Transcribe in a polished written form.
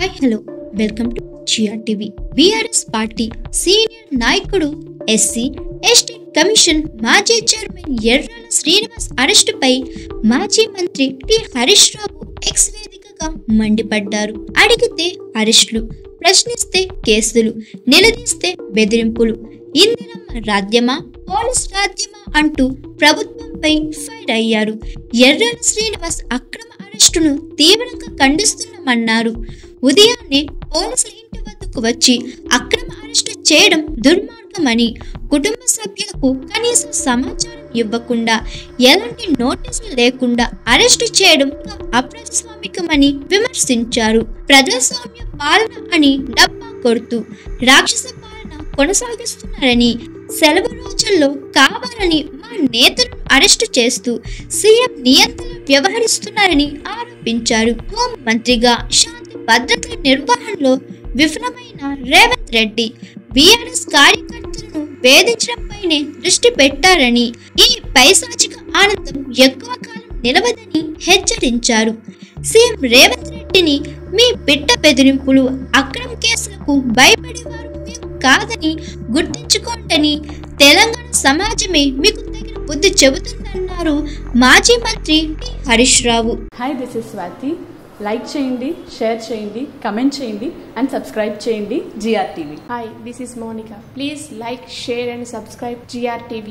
Hi hello welcome to GRTV. BRS party senior నాయకుడు SC ST commission మాజీ chairman ఎర్రాల Srinivas అరెస్టుపై మాజీ మంత్రి టి హరీష్ రావు ఎక్స్ వేదికగా మండిపడ్డారు. అడిగితే అరెస్టులు, ప్రశ్నిస్తే కేసులు, నిలదీస్తే బెదిరింపులు, ఇందిరమ్మ రాజ్యమా పోలీస్ రాజ్యమా అంటూ ప్రభుత్వంపై ఫైర్ అయ్యారు. ఎర్రాల శ్రీనివాస్ అక్రమ అరెస్టును తీవ్రంగా ఖండిస్తున్నామన్నారు. ఉదయాన్నే పోలీసుల ఇంటి వద్దకు వచ్చి అక్రమ అరెస్టు చేయడం దుర్మార్గమని, కుటుంబ సభ్యులకు కనీస సమాచారం ఇవ్వకుండా, ఎలాంటి నోటీసులు లేకుండా అరెస్టు చేయడం అప్రజాస్వామికమని విమర్శించారు. ప్రజాస్వామ్య పాలన అని డబ్బా కొడుతూ రాక్షస పాలన కొనసాగిస్తున్నారని, సెలవు రోజుల్లో కావాలని మా నేతలను అరెస్టు చేస్తూ సీఎం నియంత్రణ వ్యవహరిస్తున్నారని ఆరోపించారు. హోం మంత్రిగా శాంతి భద్రతల నిర్వహణలో విఫలమైన రేవంత్ రెడ్డి బీఆర్ఎస్ కార్యకర్తలను వేధించడంపైనే దృష్టి పెట్టారని, ఈ పైశాచిక ఆనందం ఎక్కువ కాలం నిలవదని హెచ్చరించారు. సీఎం రేవంత్ రెడ్డిని మీ పిట్ట బెదిరింపులు, అక్రమ కేసులకు భయపడేవారు మేము కాదని గుర్తించుకోండి. తెలంగాణ సమాజమే మీకు తగిన బుద్ధి చెబుతుందన్నారు మాజీ మంత్రి T Harish Rao. Hi, this is Swathi. Like చేయండి, షేర్ చేయండి, కమెంట్ చేయండి అండ్ సబ్స్క్రైబ్ చేయండి GRTV. Hi, this is Monica. Please like, share and subscribe GRTV.